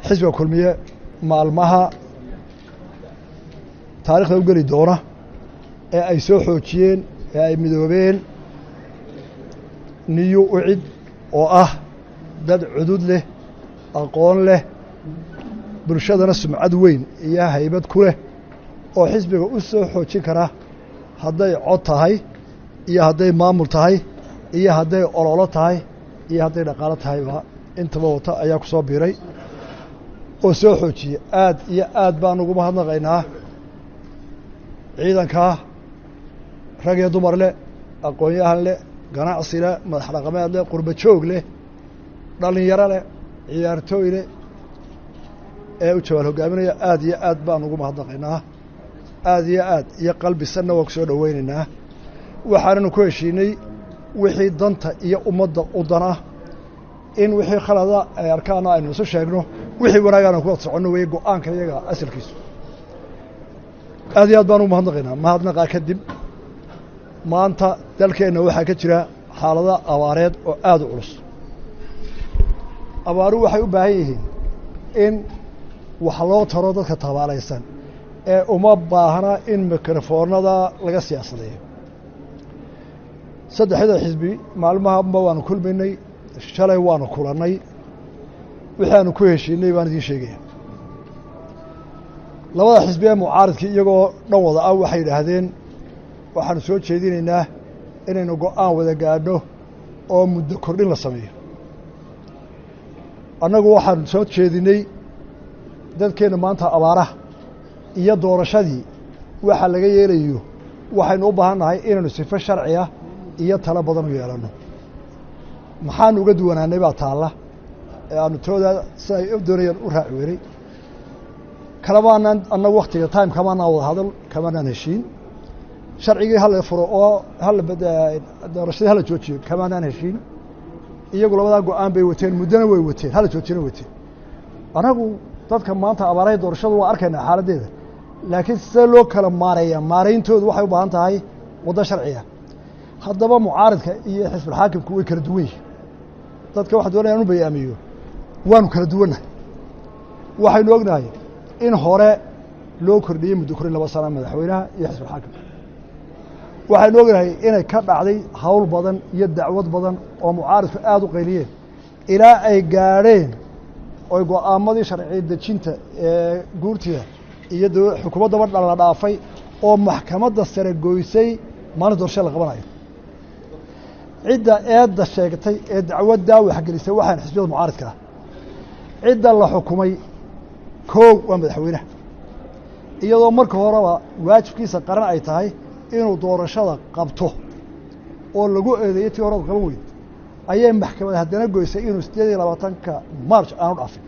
xisbiga kulmiye maalmaha taariikhda u geli doona ee ay soo xoojiyeen ee ay midoobeen niyu ucid oo ah dad cudud leh aqoon leh bulshadana sumcad weyn iyo haybad ku leh oo xisbiga u soo xoojin kara hadday cod tahay iyo hadday maamul tahay iyo hadday ololo tahay iyo hadday dhaqaalo tahayba intaba wata ayaa ku soo biiray oo soo xoojiyey aad iyo aad baan ugu mahadnaqaynaa ciidankaa rag iyo dumar leh aqoon-yahan leh ganacsi leh madax dhaqameed leh qurba joog leh dhallinyaro leh ciyaartooy leh ee u jawaal hogaaminaya aad iyo aad baan ugu mahadnaqaynaa aad iyo qalbi sanna waa ku soo dhoweynaynaa waxaananu ku heshiinay wixii danta iyo ummadda u dan ah in wixii khalada ay arkaana aynu isu sheegno wixii wanaagaana ku wad soconno weeye go-aanka iyaga asalkiisu aad iyo aad baan ugu mahadnaqaynaa mahadnaqaa kadib maanta dalkeenna waxaa ka jira xaalado abaareed oo aada u culus abaaruhu waxay u baahan yihiin in wax loo taro dadka tabaalaysan ee uma baahna in mikrofoonada laga siyaasadeeyo saddexda xisbi maalmahanba waanu kulmaynay shalay waanu kulannay wixii aanu ku heshiinay baan idiin sheegaya labada xisbi ee mucaaridkii iyagoo dhan wada ah waxay yidhaahdeen waxaanu soo jeedinaynaa inaynu go-aan wada gaadho oo muddo kordhin la sameeyo annagu waxaanu soo jeedinay dadkeenna maanta abaaraha iyo doorashadii waxa laga yeelayo waxaynu u baahan nahay inaynu sifo sharciya iyo talo badan u yeelanno maxaanu uga duwanaanay baa taalla ee aanu tooda si ay doonayaan u raaci weynay kalamaanaan annagu waktiga time kamaanaan wada hadal kamaanaan heshiin sharcigii hala furo oo doorashadii hala joojiyo kamaanaan heshiin iyagu labadaa go-aan bay wateen muddona way wateen hala joojina wateen anagu dadka maanta abaarahay doorashadu waa arkaynaa xaaladdeeda laakiin sidee loo kala maareeya maarayntoodu waxay u baahan tahay waddo sharciya haddaba mucaaridka iyo xisbulxaakimku way kala duwan yihin dadka waxa doonaya inu bayaamiyo waanu kala duwannahay waxaynu ognahay in hore loo kordhiyey muddo korin 2 sana madaxweynaha iyo xisbulxaakimka waxaynu ognahay inay ka dhacday hawl badan iyo dacwad badan oo mucaaridku aada u qayliyeen ilaa ay gaadheen oy go-aamadii sharci dejinta ee guurtida iyo xukuumaddaba la dhaafay oo maxkamadda sare goysay maalin doorasho la qabanayo cidda eedda sheegtay ee dacwaddaa waxgelisay waxaan xisbiyada mucaaridka ah cidda la xukumay koow waa madaxweynaha iyadoo marka horeba waajibkiisa qaran ay tahay inuu doorashada qabto oo lagu eedeeyey tii horada qaban weyd ayay maxkamad haddana goysay inuu 28 March aanu dhaafin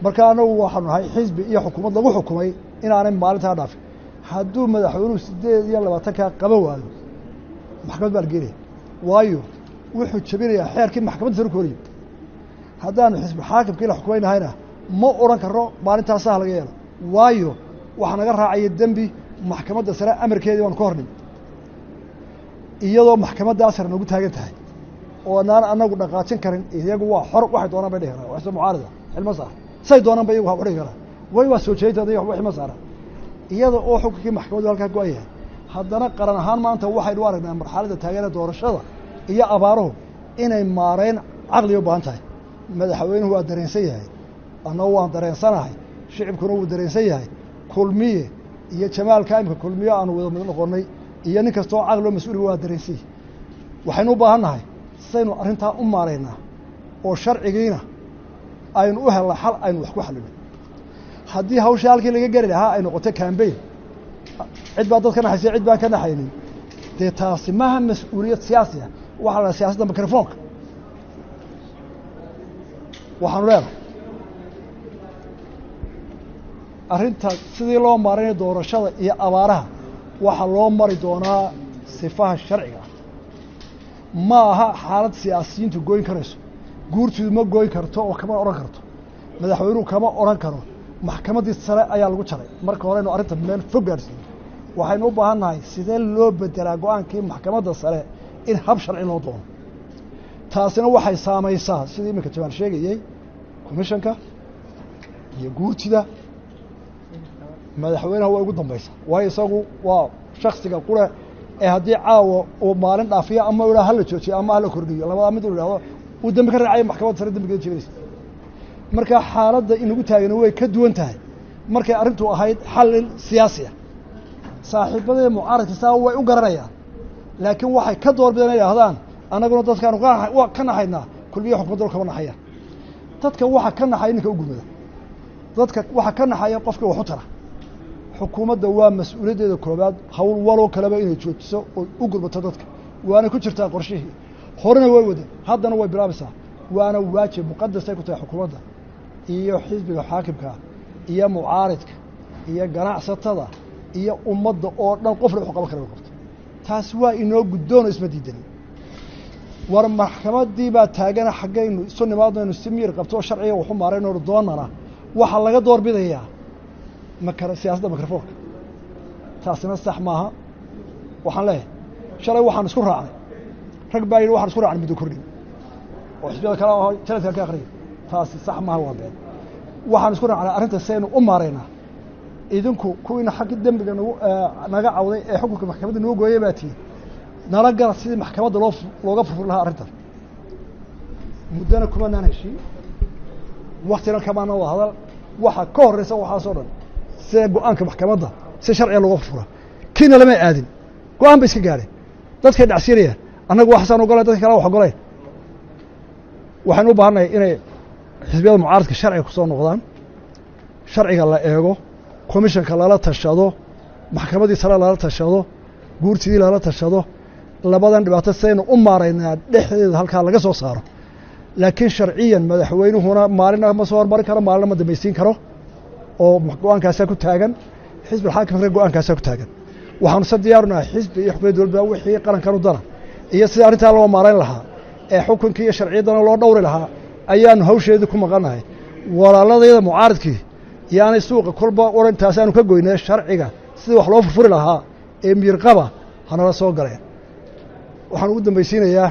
marka anagu waxaanu nahay xisbi iyo xukuumad lagu xukumay inaanay maalintaa dhaafin hadduu madaxweynuhu 28 qaban waayo maxkamad baa la geenaya waayo wuxuu jabinayaa xeerkii maxkamadda sare ku horiyey haddaanu xisbi xaakimkii la xukumaynahayna ma odhan karno maalintaasaha laga yeelo waayo waxaa naga raacaya dembi maxkamadda sare amarkeedii baanu ka hornim iyadoo maxkamaddaa sare nagu taagan tahay oo naan anagu dhaqaajin karin iyagu waa xor waxay doonaan bay dhihi karaan waxse mucaarida xilma saar say doonaan ba iyagu waa udhigi karaan way waa soo jeedintada iyo waxba xilma saara iyada oo xukunkii maxkamaddu halkaa go-an yahay haddana qaran ahaan maanta waxaynu u aragnaa marxaladda taageera doorashada iyo abaaruhu inay maareyn caqliga u baahan tahay madaxweynuhu waa dareensan yahay annagu waan dareensanahay shicibkuna wuu dareensan yahay kulmiye iyo jamaalka imika kulmiye aanu wada mid noqonnay iyo nin kastoo caqloo mas-uulga waa dareensan yahay waxaynu u baahan nahay saynu arrintaa u maaraynaa oo sharcigiina aynu u helna xal aynu wax ku xallino haddii hawsha halkii laga geli lahaa ay noqoto cambayn cid baa dad ka naxaysa cid baan ka naxaynin dee taasi maaha mas-uuliyad siyaasi ah waxaa la siyaasadda mikrofoonka waxaanu leenahay arrinta sidii loo maaraynayo doorashada iyo abaaraha waxaa loo mari doonaa sifaha sharciga ah ma aha xaalad siyaasiyiintu gooyn karayso guurtiidu ma gooyn karto oo kama odhan karto madaxweynuhu kama odhan karo maxkamaddii sare ayaa lagu jaray marka hore inu arrinta meel fog gaadhsiiyo waxaynu u baahan nahay sidee loo bedelaa go-aankii maxkamadda sare in hab sharci loo doono taasina waxay saamaysaa sidii iminka jamaal sheegayey commissionka iyo guurtida madaxweynaha waa ugu dambaysa waayo isagu waa shaksiga qura ee haddii caawa uu maalin dhaafiyo ama uu hala joojiyo ama hala kordhiyo labada mid uu yidhaahdo uu dambi ka raacay maxkamadda sare dambigeeda jeedaysa marka xaaladda inagu taagana way ka duwan tahay markay arrintu ahayd xal siyaasi ah saaxiibadee mucaaradka saa way u garanayaan laakiin waxay ka doorbideen inay yidhahdaan annaguna dadkaanu ka naxaynaa kulmiye xukuumadda kama naxayaan dadka waxa ka naxaya ninka u gurmada dadka waxa ka naxaya qofka wax u tara xukuumadda waa mas-uuliyaddeeda koobaad hawl waloo kaleba inay joojiso oo u gurmato dadka waana ku jirtaa qorshihii horena way wada haddana way bilaabaysaa waana waajib muqadasay ku tahay xukuumadda iyo xisbiga xaakimka iyo mucaaridka iyo ganacsatada iyo ummadda oo dhan qofna wuxuu qaban kara way qabto taasi waa inoo guddoon oo isma diidanin war maxkamaddii baa taagana xaggaynu isu nimaadaynu si miyir qabto oo sharciga waxu maaraynoo doonana waxaa laga doorbidayaa siyaasadda mikrofoonka taasina sax maaha waxaan leeyahay shalay waxaan isku raacnay rag baa yidhi waxaan isku raacnay muddo kordhin oo xisbiyada kale aho jaladka ka akriya taasi sax maaha waa been waxaan isku raacnay arrinta saynu u maaraynaa idinku kuwiina xagga dembiga naga cawday ee xukunka maxkamadda noo gooyay baa tihi nala gara sidii maxkamadda looga furfuri lahaa arrintan muddana kumanaan heshii waktina kamaana wada hadal waxa ka horreysa waxaasoo dhan sida go-aanka maxkamadda si sharciga looga furfura kiina lama aadin go-aan ba iska gaadheen dadkay dhacsiinayaan annagu waxasaan ogolayn dadka kale wax ogolayn waxaynu u baahannahay inay xisbiyada mucaaradka sharciga ku soo noqdaan sharciga la eego commissionka lala tashado maxkamaddii sare lala tashado guurtidii lala tashado labadan dhibaato sidaynu u maaraynaa dhexdeeda halkaa laga soo saaro laakiin sharciyan madaxweynuhuna maalina ma soo hormarin karo maalina ma damaysiin karo oo go-aankaasaa ku taagan xisbi xaakimka go-aankaasaa ku taagan waxaanu se diyaarunahay xisbi iyo xukuumadda dowladda wixii qarankan u dana iyo sida arrintaa loo maarayn lahaa ee xukunkii iyo sharciyaddana loo dhowri lahaa ayaanu hawsheedii ku maqannahay walaaladayada mucaaridkii yaanay suuqa kolba odhan taasaanu ka goynay sharciga sidii wax loo furfuri lahaa ee miirqaba hanala soo galeen waxaan ugu dambaysiinayaa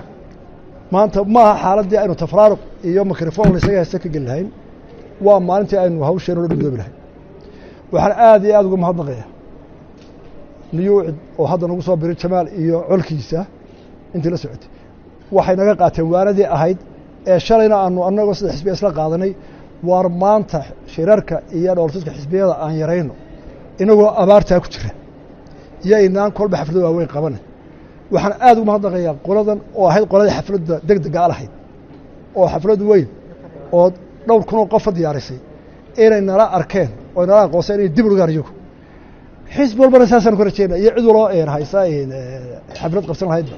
maanta ma aha xaaladdii aynu tafraaruq iyo mikrofon isaga haysta ka geli lahayn waa maalintii aynu hawsheena la gudoobi lahayn waxaan aad iyo aad uga mahadnaqayaa niyuucid oo hadda nagu soo biray jamaal iyo colkiisa intii la socotay waxay naga qaateen waanadii ahayd ee shalayna aanu annagoo sida xisbiya isla qaadanay waar maanta shirarka iyo dhooltuska xisbiyada aan yarayno inagoo abaartaa ku jira iyo inaan kolba xaflado waaweyn qabana waxaan aad ugu mahadnaqayaa qoladan oo ahayd qoladii xafladda deg dega alahayd oo xaflad weyn oo dhowr kunoo qofa diyaarisay inay nala arkeen oo nala aqoonseen inay dib ugaan iyagu xisbi walbana saasaan ku rajeynaa iyo cid waloo haysa xaflad qabsan lahaydba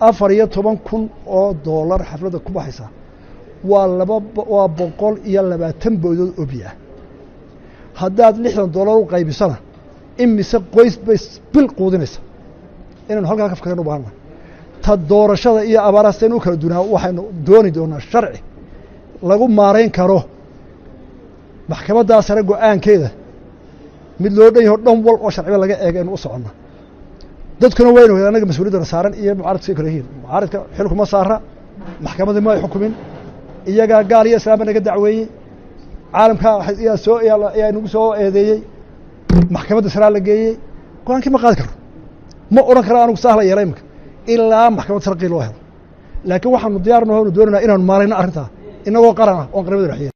14,000 oo doolar xafladda ku baxaysa waa 120 boodood oo biyo ah haddaad $60 u qaybisana imise qoys bay bil quudinaysa inaynu halkaa ka fikiraynu u baahannahay ta doorashada iyo abaaraha saynu u kala dunaa waxaynu dooni doonaa sharci lagu maarayn karo maxkamaddaa sare go-aankeeda mid loo dhan yaho dhan wal oo sharciba laga eega inu u soconna dadkuna waynu wada annaga mas-uuliyaddana saaran iyo mucaaradka say kala yihiin mucaaradka xilkuma saara maxkamaddii ma ay xukumin iyagaa gaal iyo islaamba naga dacweeyey caalamka ayaa nagu soo eedeeyey maxkamadda saraa la geeyey go-aankii ma qaadi karno ma odhan karo anugu sahla yeela imika ilaa maxkamad sarqii loo helo laakiin waxaanu diyaarnaho nu doonayna inaanu maalayno arrintaa inagoo qaran ah oon qaramada dhexyeelin